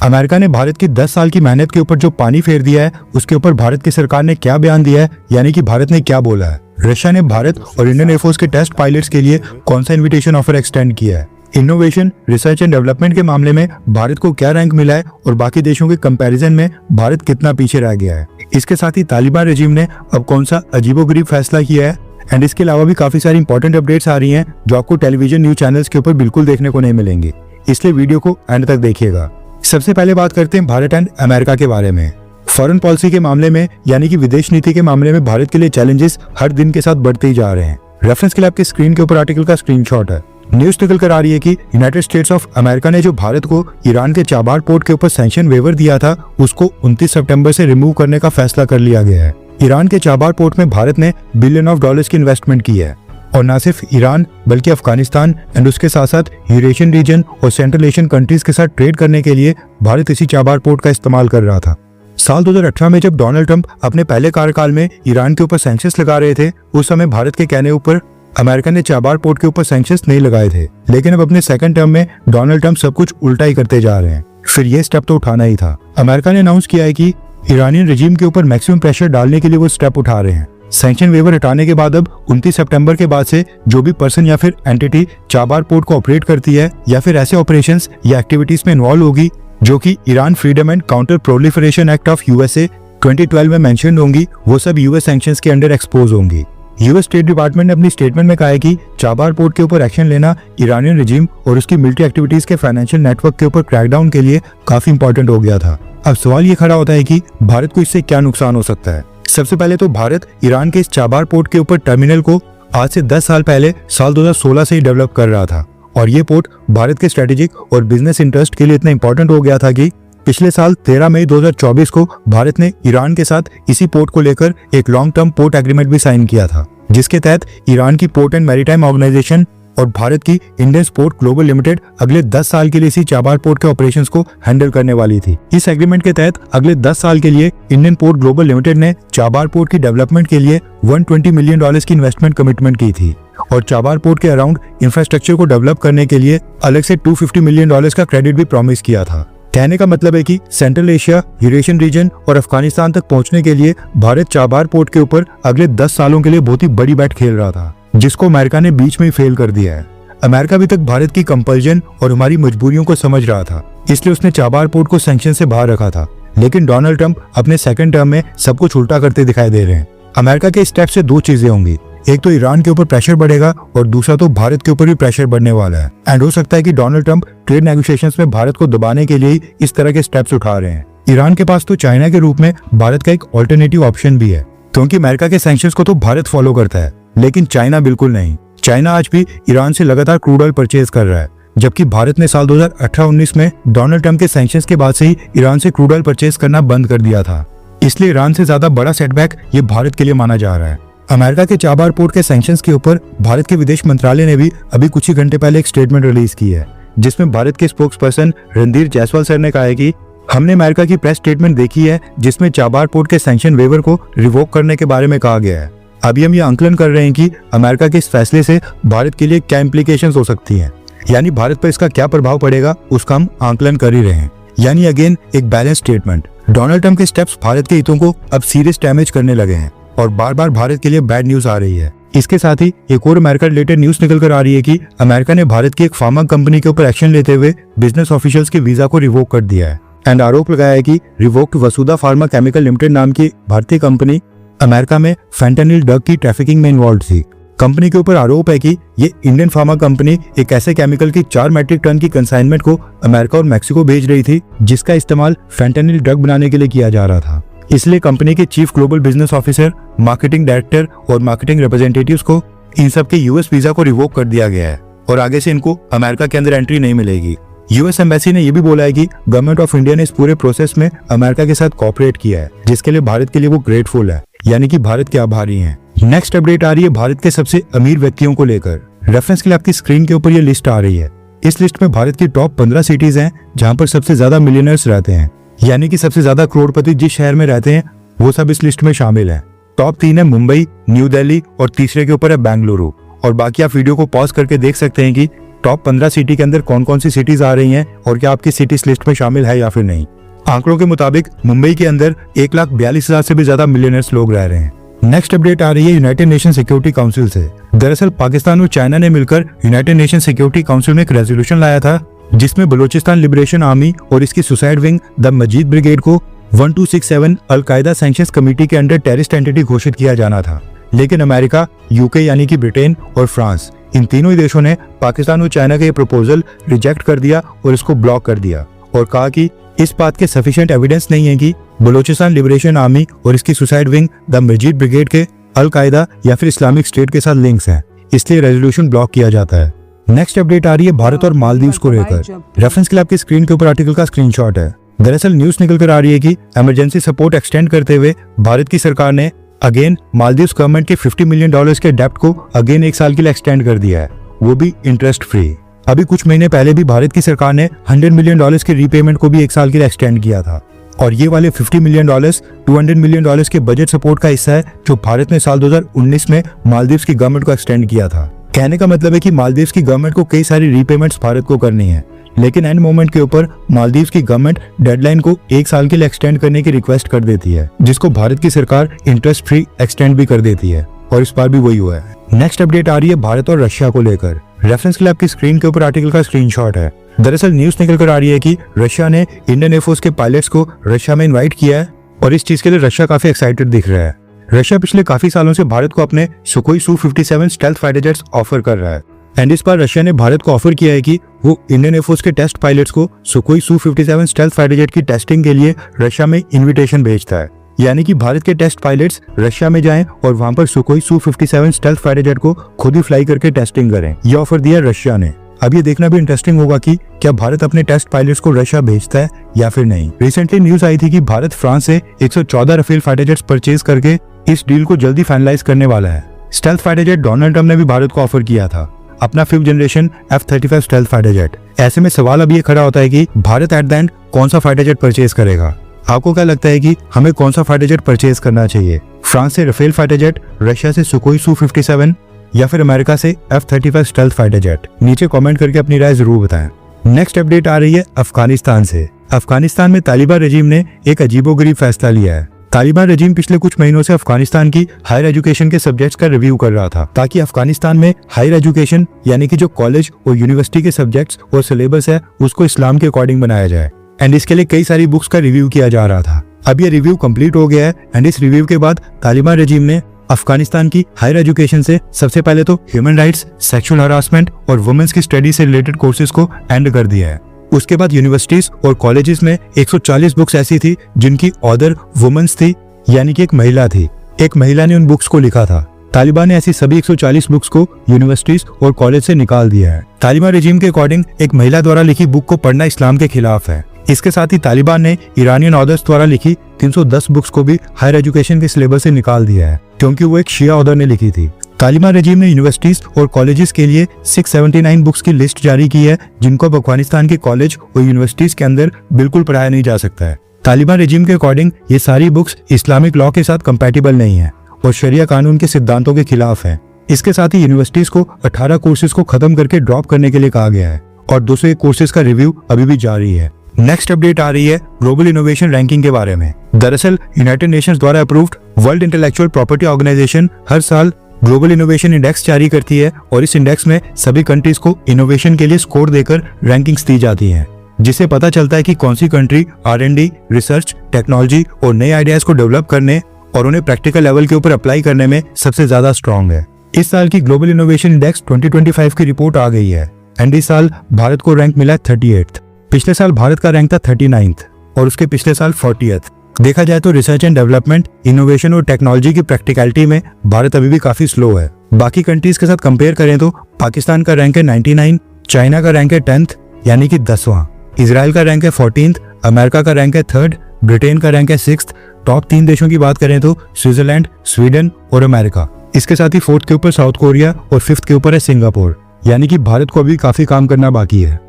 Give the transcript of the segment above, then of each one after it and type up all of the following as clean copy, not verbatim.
America ने भारत की 10 साल की मेहनत के ऊपर जो पानी फेर दिया है उसके ऊपर भारत की सरकार ने क्या बयान दिया है, यानी कि भारत ने क्या बोला है। रशिया ने भारत और इंडियन एयरफोर्स के टेस्ट पायलट्स के लिए कौन सा इन्विटेशन ऑफर एक्सटेंड किया है। इनोवेशन, रिसर्च एंड डेवलपमेंट के मामले में भारत को क्या रैंक मिला है और बाकी देशों के कंपैरिजन में भारत कितना पीछे रह गया है। इसके साथ ही तालिबान रेजिम ने अब कौन सा अजीबोगरीब फैसला किया है एंड इसके अलावा भी काफी सारी इंपॉर्टेंट अपडेट्स आ रही हैं जो आपको टेलीविजन न्यूज चैनल्स के ऊपर बिल्कुल देखने को नहीं मिलेंगे, इसलिए वीडियो को एंड तक देखिएगा। सबसे पहले बात करते हैं भारत एंड अमेरिका के बारे में। फॉरेन पॉलिसी के मामले में यानी कि विदेश नीति के मामले में भारत के लिए चैलेंजेस हर दिन के साथ बढ़ते ही जा रहे हैं। रेफरेंस के लिए आपके स्क्रीन के ऊपर आर्टिकल का स्क्रीनशॉट है। न्यूज निकल कर आ रही है कि यूनाइटेड स्टेट्स ऑफ अमेरिका ने जो भारत को ईरान के चाबार पोर्ट के ऊपर सैंक्शन वेवर दिया था उसको 29 सितंबर से रिमूव करने का फैसला कर लिया गया है। ईरान के चाबार पोर्ट में भारत ने बिलियन ऑफ डॉलर्स की इन्वेस्टमेंट की है और न सिर्फ ईरान बल्कि अफगानिस्तान एंड उसके साथ साथ यूरेशियन रीजन और सेंट्रल एशियन कंट्रीज के साथ ट्रेड करने के लिए भारत इसी चाबार पोर्ट का इस्तेमाल कर रहा था। साल 2018 में जब डोनाल्ड ट्रंप अपने पहले कार्यकाल में ईरान के ऊपर सैंक्शंस लगा रहे थे, उस समय भारत के कहने ऊपर अमेरिका ने चाबार पोर्ट के ऊपर सैंक्शंस नहीं लगाए थे, लेकिन अब अपने सेकंड टर्म में डोनाल्ड ट्रंप सब कुछ उल्टा ही करते जा रहे हैं। फिर ये स्टेप तो उठाना ही था। अमेरिका ने अनाउंस किया है कि ईरानियन रेजिम के ऊपर मैक्सिमम प्रेशर डालने के लिए वो स्टेप उठा रहे हैं। सैंक्शन वेवर हटाने के बाद अब 29 सितंबर के बाद से जो भी पर्सन या फिर एंटिटी चाबार पोर्ट को ऑपरेट करती है या फिर ऐसे ऑपरेशंस या एक्टिविटीज में इन्वॉल्व होगी जो कि Iran freedom and counter proliferation act of USA 2012 में मेंशन होंगी, वो सब यूएस सैंक्शंस के अंडर एक्सपोज होंगी। यूएस स्टेट डिपार्टमेंट ने अपनी स्टेटमेंट में कहा है कि चाबार पोर्ट के ऊपर एक्शन लेना ईरानियन रेजिम और उसकी मिलिट्री एक्टिविटीज के फाइनेंशियल नेटवर्क के ऊपर क्रैकडाउन के लिए काफी इंपॉर्टेंट हो गया था। अब सवाल ये खड़ा होता है कि भारत को इससे क्या नुकसान हो सकता है। सबसे पहले तो भारत ईरान के इस चाबार पोर्ट के ऊपर टर्मिनल को आज से 10 साल पहले साल 2016 से ही डेवलप कर रहा था और ये पोर्ट भारत के स्ट्रेटेजिक और बिजनेस इंटरेस्ट के लिए इतना इंपॉर्टेंट हो गया था कि पिछले साल 13 मई 2024 को भारत ने ईरान के साथ इसी पोर्ट को लेकर एक लॉन्ग टर्म पोर्ट एग्रीमेंट भी साइन किया था, जिसके तहत ईरान की पोर्ट एंड मैरीटाइम ऑर्गेनाइजेशन और भारत की इंडियन पोर्ट ग्लोबल लिमिटेड अगले 10 साल के लिए इसी चाबार पोर्ट के ऑपरेशंस को हैंडल करने वाली थी। इस एग्रीमेंट के तहत अगले 10 साल के लिए इंडियन पोर्ट ग्लोबल लिमिटेड ने चाबार पोर्ट की डेवलपमेंट के लिए $120 मिलियन की इन्वेस्टमेंट कमिटमेंट की थी और चाबार पोर्ट के अराउंड इंफ्रास्ट्रक्चर को डेवलप करने के लिए अलग से $250 मिलियन का क्रेडिट भी प्रॉमिस किया था। कहने का मतलब है कि सेंट्रल एशिया, यूरेशियन रीजन और अफगानिस्तान तक पहुंचने के लिए भारत चाबार पोर्ट के ऊपर अगले 10 सालों के लिए बहुत ही बड़ी बैट खेल रहा था, जिसको अमेरिका ने बीच में ही फेल कर दिया है। अमेरिका अभी तक भारत की कंपल्जन और हमारी मजबूरियों को समझ रहा था, इसलिए उसने चाबार पोर्ट को सैंक्शन से बाहर रखा था। लेकिन डोनाल्ड ट्रंप अपने सेकंड टर्म में सब कुछ उल्टा करते दिखाई दे रहे हैं। अमेरिका के स्टेप से दो चीजें होंगी, एक तो ईरान के ऊपर प्रेशर बढ़ेगा और दूसरा तो भारत के ऊपर भी प्रेशर बढ़ने वाला है एंड हो सकता है कि डोनाल्ड ट्रंप ट्रेड नेगोशिएशंस में भारत को दबाने के लिए ही इस तरह के स्टेप्स उठा रहे हैं। ईरान के पास तो चाइना के रूप में भारत का एक ऑल्टरनेटिव ऑप्शन भी है, क्योंकि अमेरिका के सैंक्शंस को तो भारत फॉलो करता है लेकिन चाइना बिल्कुल नहीं। चाइना आज भी ईरान से लगातार क्रूड ऑयल परचेज कर रहा है, जबकि भारत ने साल 2018-19 में डोनाल्ड ट्रंप के सैंक्शंस के बाद से ही ईरान से क्रूड ऑयल परचेज करना बंद कर दिया था। इसलिए ईरान से ज्यादा बड़ा सेटबैक ये भारत के लिए माना जा रहा है। अमेरिका के चाबार पोर्ट के सैंक्शंस के ऊपर भारत के विदेश मंत्रालय ने भी अभी कुछ ही घंटे पहले एक स्टेटमेंट रिलीज की है, जिसमें भारत के स्पोक्सपर्सन रणधीर जायसवाल सर ने कहा है कि हमने अमेरिका की प्रेस स्टेटमेंट देखी है जिसमें चाबार पोर्ट के सैंक्शन वेवर को रिवोक करने के बारे में कहा गया है। अभी हम ये आंकलन कर रहे हैं कि अमेरिका के इस फैसले से भारत के लिए क्या इम्प्लीकेशंस हो सकती हैं, यानी भारत पर इसका क्या प्रभाव पड़ेगा उसका हम आंकलन कर ही रहे हैं। यानी अगेन एक बैलेंस स्टेटमेंट। डोनाल्ड ट्रंप के स्टेप्स भारत के हितों को अब सीरियस डैमेज करने लगे हैं और बार बार भारत के लिए बैड न्यूज आ रही है। इसके साथ ही एक और अमेरिका रिलेटेड न्यूज निकल कर आ रही है कि अमेरिका ने भारत की एक फार्मा कंपनी के ऊपर एक्शन लेते हुए बिजनेस ऑफिशियल्स के वीजा को रिवोक कर दिया है एंड आरोप लगाया है कि रिवोक्ड वसुधा फार्मा केमिकल लिमिटेड नाम की भारतीय कंपनी अमेरिका में फेंटानिल ड्रग की ट्रैफिकिंग में इन्वॉल्व थी। कंपनी के ऊपर आरोप है कि ये इंडियन फार्मा कंपनी एक ऐसे केमिकल की 4 मीट्रिक टन की कंसाइनमेंट को अमेरिका और मैक्सिको भेज रही थी, जिसका इस्तेमाल फेंटानिल ड्रग बनाने के लिए किया जा रहा था। इसलिए कंपनी के chief global business officer, marketing director और मार्केटिंग रिप्रेजेंटेटिव्स को इन सब के यूएस वीजा को रिवोक कर दिया गया है और आगे से इनको अमेरिका के अंदर एंट्री नहीं मिलेगी। यूएस एम्बेसी ने यह भी बोला है कि गवर्नमेंट ऑफ इंडिया ने इस पूरे प्रोसेस में अमेरिका के साथ कोऑपरेट किया है, जिसके लिए भारत के लिए वो ग्रेटफुल है, यानी कि भारत के आभारी हैं। नेक्स्ट अपडेट आ रही है भारत के सबसे अमीर व्यक्तियों को लेकर। रेफरेंस के लिए आपकी स्क्रीन के ऊपर ये लिस्ट आ रही है। इस लिस्ट में भारत की टॉप 15 सिटीज हैं जहां पर सबसे ज्यादा मिलियनर्स रहते हैं, यानी कि सबसे ज्यादा करोड़पति जिस शहर में रहते हैं वो सब इस लिस्ट में शामिल हैं। टॉप 3 है मुंबई, न्यू दिल्ली और तीसरे के ऊपर है बेंगलुरु। और बाकी आप वीडियो को पॉज करके देख सकते हैं कि टॉप 15 सिटी के अंदर कौन कौन सी सिटीज आ रही हैं और क्या आपकी सिटी इस लिस्ट में शामिल है या फिर नहीं। आंकड़ों के मुताबिक मुंबई के अंदर 1,42,000 से भी ज्यादा मिलियनर्स लोग रह रहे हैं। नेक्स्ट अपडेट आ रही है यूनाइटेड नेशन सिक्योरिटी काउंसिल से। दरअसल पाकिस्तान और चाइना ने मिलकर यूनाइटेड नेशन सिक्योरिटी काउंसिल में एक रेजोल्यूशन लाया था जिसमें बलूचिस्तान लिबरेशन आर्मी और इसकी suicide wing the Majeed Brigade को 1267 अलकायदा सैंक्शंस कमेटी के अंडर टेररिस्ट एंटिटी घोषित किया जाना था। लेकिन अमेरिका, यूके यानी कि ब्रिटेन और फ्रांस, इन तीनों ही देशों ने पाकिस्तान और चाइना का ये प्रपोजल रिजेक्ट कर दिया और इसको ब्लॉक कर दिया और कहा कि इस बात के सफिशिएंट एविडेंस नहीं है कि बलूचिस्तान लिबरेशन आर्मी और इसकी suicide wing the Majeed Brigade के अलकायदा या फिर इस्लामिक स्टेट के साथ लिंक्स हैं, इसलिए रेजोल्यूशन ब्लॉक किया जाता है। नेक्स्ट अपडेट आ रही है भारत और मालदीव्स को लेकर। रेफरेंस के लिए आपकी स्क्रीन के ऊपर आर्टिकल का स्क्रीनशॉट है। दरअसल न्यूज निकल कर आ रही है कि इमरजेंसी सपोर्ट एक्सटेंड करते हुए भारत की सरकार ने अगेन मालदीव्स गवर्नमेंट के $50 मिलियन के डेप्ट को अगेन 1 साल के लिए एक्सटेंड कर दिया है, वो भी इंटरेस्ट फ्री। अभी कुछ महीने पहले भी भारत की सरकार ने $100 मिलियन के रीपेमेंट को भी 1 साल के लिए एक्सटेंड किया था और ये वाले $50 मिलियन $200 मिलियन के बजट सपोर्ट का हिस्सा है जो भारत ने साल 2019 में मालदीव्स की गवर्नमेंट को एक्सटेंड किया था। कहने का मतलब है कि मालदीव्स की गवर्नमेंट को कई सारी रीपेमेंट्स भारत को करनी है, लेकिन एंड मोमेंट के ऊपर मालदीव्स की गवर्नमेंट डेडलाइन को 1 साल के लिए एक्सटेंड करने की रिक्वेस्ट कर देती है, जिसको भारत की सरकार इंटरेस्ट फ्री एक्सटेंड भी कर देती है और इस बार भी वही हुआ है। नेक्स्ट अपडेट आ रही है भारत और रशिया को लेकर। रेफरेंस के लिए आपकी स्क्रीन के ऊपर आर्टिकल का स्क्रीनशॉट है। दरअसल न्यूज निकल कर आ रही है कि रशिया ने इंडियन एयरफोर्स के पायलट्स को रशिया में इन्वाइट किया है और इस चीज के लिए रशिया काफी एक्साइटेड दिख रहा है। रशिया पिछले काफी सालों से भारत को अपने Sukhoi Su-57 stealth fighter jets offer कर रहा है एंड इस बार रशिया ने भारत को ऑफर किया है कि वो इंडियन एयरफोर्स के टेस्ट पायलट्स को Sukhoi Su-57 stealth fighter jet की टेस्टिंग के लिए रशिया में इन्विटेशन भेजता है, यानी कि भारत के टेस्ट पायलट्स रशिया में जाएं और वहां पर Sukhoi Su-57 stealth fighter jet को खुद ही फ्लाई करके टेस्टिंग करें। ये ऑफर दिया रशिया ने। अब ये देखना भी इंटरेस्टिंग होगा कि क्या भारत अपने टेस्ट पायलट्स को रशिया भेजता है या फिर नहीं। रिसेंटली न्यूज आई थी कि भारत फ्रांस से 114 राफेल फाइटर जेट्स परचेज करके इस डील को जल्दी फाइनलाइज करने वाला है। Stealth fighter jet Donald Trump ने भी भारत को ऑफर किया था अपना 5th generation F-35 stealth fighter jet. ऐसे में सवाल अब ये खड़ा होता है कि भारत एट द एंड कौन सा फाइटर जेट परचेज करेगा। आपको क्या लगता है कि हमें कौन सा फाइटर जेट परचेज करना चाहिए, फ्रांस से राफेल फाइटर जेट, रशिया से सुखोई Su-57 या फिर अमेरिका से F-35 स्टेल्थ फाइटर जेट? नीचे कमेंट करके अपनी राय जरूर बताएं। नेक्स्ट अपडेट आ रही है अफगानिस्तान से। अफगानिस्तान में तालिबान रजीम ने एक अजीबोगरीब फैसला लिया है। तालिबान रजीम पिछले कुछ महीनों से अफगानिस्तान की हायर एजुकेशन के सब्जेक्ट्स का रिव्यू कर रहा था ताकि अफगानिस्तान में हायर एजुकेशन यानी कि जो कॉलेज और यूनिवर्सिटी के सब्जेक्ट्स और सिलेबस है उसको इस्लाम के अकॉर्डिंग बनाया जाए एंड इसके लिए कई सारी बुक्स का रिव्यू किया जा रहा था। अब ये रिव्यू कंप्लीट हो गया है एंड इस रिव्यू के बाद तालिबान रजीम ने अफगानिस्तान की हायर एजुकेशन से सबसे पहले तो ह्यूमन राइट्स, सेक्सुअल हरासमेंट और वुमेन्स की स्टडी से रिलेटेड कोर्सेज को एंड कर दिया है। उसके बाद यूनिवर्सिटीज और कॉलेजेस में 140 बुक्स ऐसी थी जिनकी ऑथर वुमेन्स थी, यानी कि एक महिला थी। एक महिला ने उन बुक्स को लिखा था। तालिबान ने ऐसी सभी 140 बुक्स को यूनिवर्सिटीज और कॉलेज से निकाल दिया है। तालिबान रजीम के अकॉर्डिंग एक महिला द्वारा लिखी बुक को पढ़ना इस्लाम के खिलाफ है। इसके साथ ही तालिबान ने ईरानियन ऑथर्स द्वारा लिखी 310 बुक्स को भी हायर एजुकेशन के सिलेबस से निकाल दिया है क्योंकि वो एक शिया ऑथर ने लिखी थी। तालिबान रजीम ने यूनिवर्सिटीज और कॉलेजेस के लिए 679 बुक्स की लिस्ट जारी की है जिनको अब अफगानिस्तान के कॉलेज और यूनिवर्सिटीज के अंदर बिल्कुल पढ़ाया नहीं जा सकता है। तालिबान रजीम के अकॉर्डिंग ये सारी बुक्स इस्लामिक लॉ के साथ कंपैटिबल नहीं है और शरिया कानून के सिद्धांतों के खिलाफ है। इसके साथ ही यूनिवर्सिटीज को 18 कोर्सेज को खत्म करके ड्रॉप करने के लिए कहा गया है और 201 कोर्सेज का रिव्यू अभी भी जारी है। नेक्स्ट अपडेट आ रही है ग्लोबल इनोवेशन रैंकिंग के बारे में। दरअसल यूनाइटेड नेशंस द्वारा approved World Intellectual Property Organization हर साल ग्लोबल इनोवेशन इंडेक्स जारी करती है और इस इंडेक्स में सभी कंट्रीज को इनोवेशन के लिए स्कोर देकर रैंकिंग्स दी जाती हैं, जिससे पता चलता है कि कौन सी कंट्री R&D, रिसर्च, टेक्नोलॉजी और नए आइडियाज को डेवलप करने और उन्हें प्रैक्टिकल लेवल के ऊपर अप्लाई करने में सबसे ज्यादा स्ट्रॉन्ग है। इस साल की ग्लोबल इनोवेशन इंडेक्स 2025 की रिपोर्ट आ गई है एंड इस साल भारत को रैंक मिला 38th। पिछले साल भारत का रैंक था 39th और उसके पिछले साल 40th। देखा जाए तो रिसर्च एंड डेवलपमेंट, इनोवेशन और टेक्नोलॉजी की प्रैक्टिकलिटी में भारत अभी भी काफी स्लो है। बाकी कंट्रीज के साथ कंपेयर करें तो पाकिस्तान का रैंक है 99, चाइना का रैंक है 10th यानी कि 10वां, इजराइल का रैंक है 14th, अमेरिका का रैंक है 3rd, ब्रिटेन का रैंक है 6th। टॉप 3 देशों की बात करें तो स्विट्जरलैंड, स्वीडन और अमेरिका। इसके साथ ही 4th के ऊपर साउथ कोरिया और 5th के ऊपर है सिंगापुर, यानी कि भारत को अभी काफी काम करना बाकी है।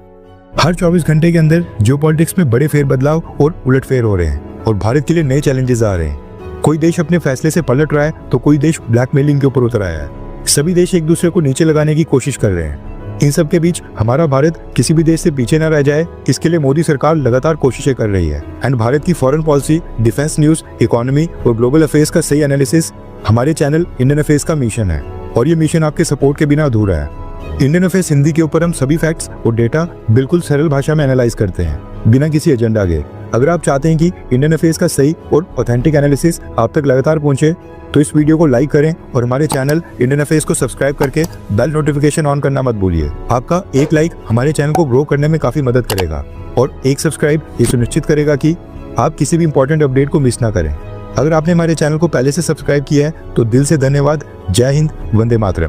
हर 24 घंटे के अंदर जियोपॉलिटिक्स में बड़े फेरबदलाव और उलटफेर हो रहे हैं और भारत के लिए नए चैलेंजेस आ रहे हैं। कोई देश अपने फैसले से पलट रहा है तो कोई देश ब्लैकमेलिंग के ऊपर उतर आया है। सभी देश एक दूसरे को नीचे लगाने की कोशिश कर रहे हैं। इन सब के बीच हमारा भारत किसी भी देश से पीछे न रह जाए, इसके लिए मोदी सरकार लगातार कोशिशें कर रही है। एंड भारत की foreign policy, defence news, economy और ग्लोबल अफेयर्स का सही एनालिसिस हमारे चैनल इंडियन अफेयर्स का मिशन है, और ये मिशन आपके सपोर्ट के बिना अधूरा है। इंडियन अफेयर्स हिंदी के ऊपर हम सभी फैक्ट्स और डेटा बिल्कुल सरल भाषा में एनालाइज करते हैं, बिना किसी एजेंडा के। अगर आप चाहते हैं कि इंडियन अफेयर्स का सही और ऑथेंटिक एनालिसिस आप तक लगातार पहुंचे, तो इस वीडियो को लाइक करें और हमारे चैनल इंडियन अफेयर्स को सब्सक्राइब करके बेल नोटिफिकेशन ऑन करना मत भूलिए। आपका एक लाइक हमारे चैनल को ग्रो करने में काफी मदद करेगा, और एक सब्सक्राइब ये सुनिश्चित करेगा कि आप किसी भी इंपॉर्टेंट अपडेट को मिस ना करें। अगर आपने हमारे चैनल को पहले से सब्सक्राइब किया है तो दिल से धन्यवाद। जय हिंद, वंदे मातरम।